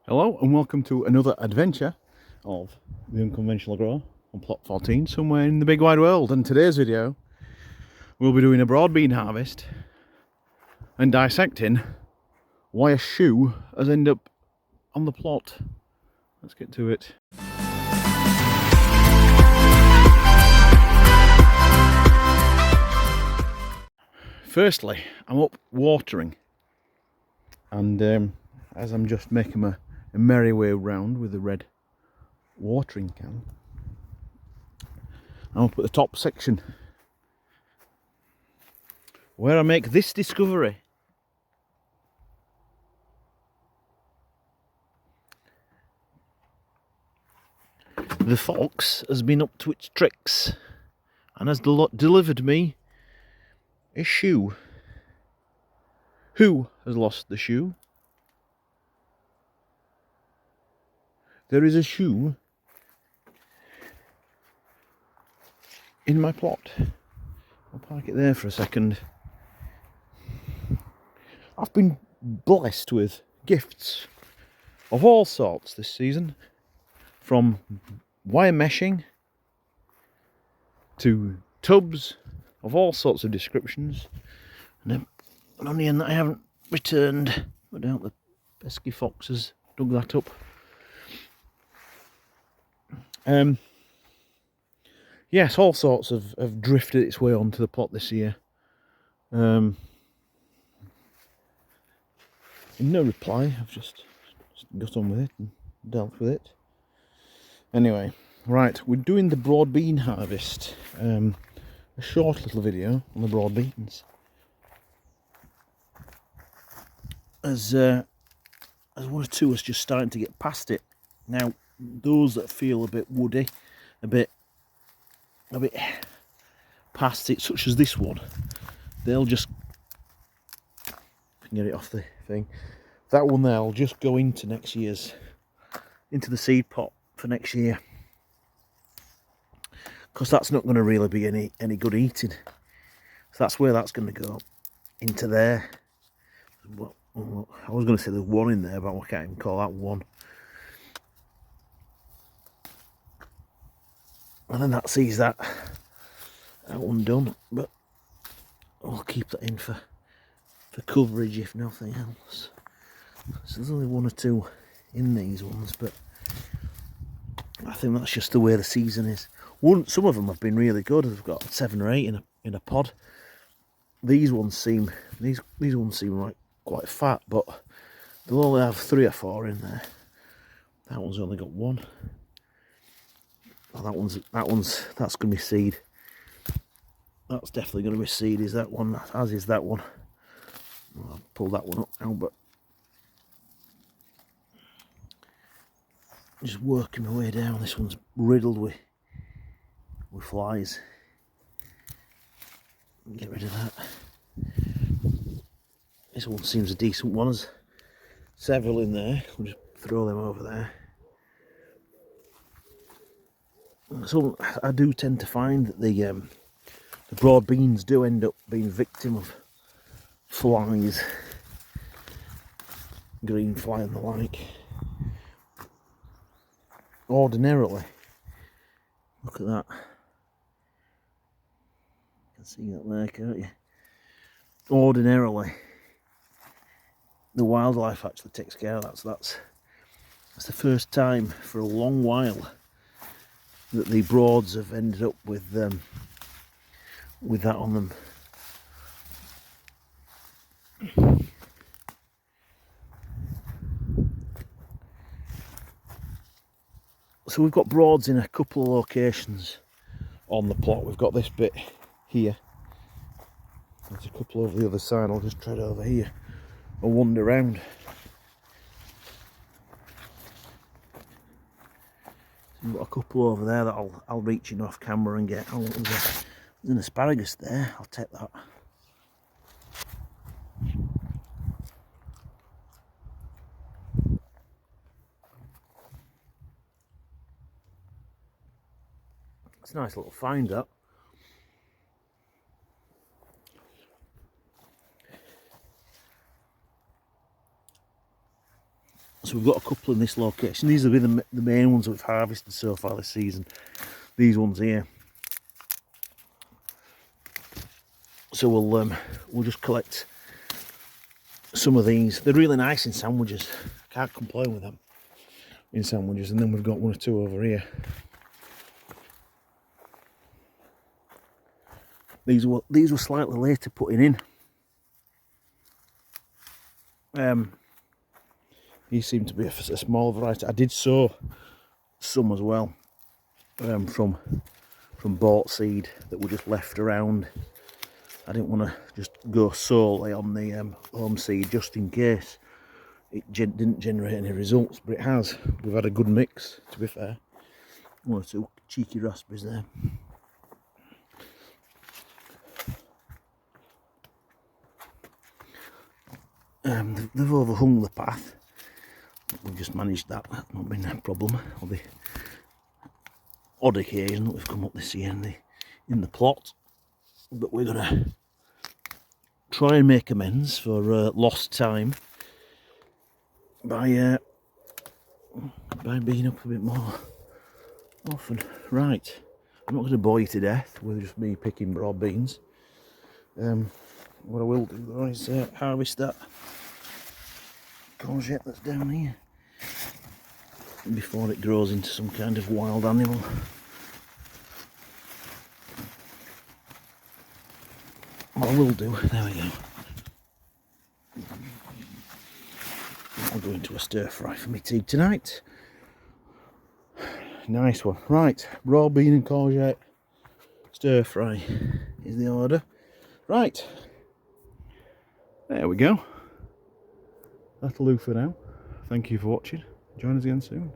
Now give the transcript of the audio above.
Hello and welcome to another adventure of the Unconventional Grower on plot 14 somewhere in the big wide world. And today's video we'll be doing a broad bean harvest and dissecting why a shoe has ended up on the plot. Let's get to it. Firstly, I'm up watering, and as I'm just making a merry way round with the red watering can, I'm up at the top section where I make this discovery. The fox has been up to its tricks and has delivered me a shoe. Who has lost the shoe? There is a shoe in my plot. I'll park it there for a second. I've been blessed with gifts of all sorts this season, from wire meshing to tubs of all sorts of descriptions, and an onion that I haven't returned. I doubt the pesky fox has dug that up. Yes, all sorts have drifted its way onto the plot this year. No reply. I've just got on with it and dealt with it. Anyway, right, we're doing the broad bean harvest. A short little video on the broad beans. As one or two is just starting to get past it. Now, those that feel a bit woody, a bit past it, such as this one, they'll just get it off the thing. That one there will just go into the seed pot for next year, because that's not going to really be any good eating. So that's where that's going to go, into there. Well, I was going to say there's one in there, but I can't even call that one. And then that sees that one done, but I'll keep that in for coverage if nothing else. So there's only one or two in these ones, but I think that's just the way the season is. Some of them have been really good. They've got 7 or 8 in a pod. These ones seem like quite fat, but they'll only have 3 or 4 in there. That one's only got 1. Oh, that's going to be seed. That's definitely going to be seed. Is that one? As is that one. I'll pull that one up now, but just working my way down. This one's riddled with flies. Get rid of that. This one seems a decent one. There's several in there. We'll just throw them over there. So I do tend to find that the broad beans do end up being victim of flies, green fly and the like. Ordinarily, look at that. You can see that there, can't you? Ordinarily, the wildlife actually takes care of that. So that's the first time for a long while that the broads have ended up with that on them. So we've got broads in a couple of locations on the plot. We've got this bit here. There's a couple over the other side. I'll just tread over here and wander around. We've got a couple over there that I'll reach in off camera and get. Oh, there's an asparagus there. I'll take that. It's a nice little find, that. So So we've got a couple in this location. These have been the main ones that we've harvested so far this season. These ones here. So we'll just collect some of these. They're really nice in sandwiches. Can't complain with them in sandwiches. And then we've got one or two over here. These were slightly later putting in. These seem to be a small variety. I did sow some as well from bought seed that were just left around. I didn't want to just go solely on the home seed just in case it didn't generate any results, but it has. We've had a good mix, to be fair. One or two cheeky raspberries there. They've overhung the path. We've just managed that. That's not been a problem. On the odd occasion that we've come up this year in the plot, but we're gonna try and make amends for lost time by being up a bit more often. Right, I'm not going to bore you to death with just me picking broad beans. What I will do though is harvest that courgette that's down here before it grows into some kind of wild animal. What I will do, there we go. I'll go into a stir fry for me tea tonight. Nice one. Right, raw bean and courgette stir fry is the order. Right, there we go. That'll do for now. Thank you for watching. Join us again soon.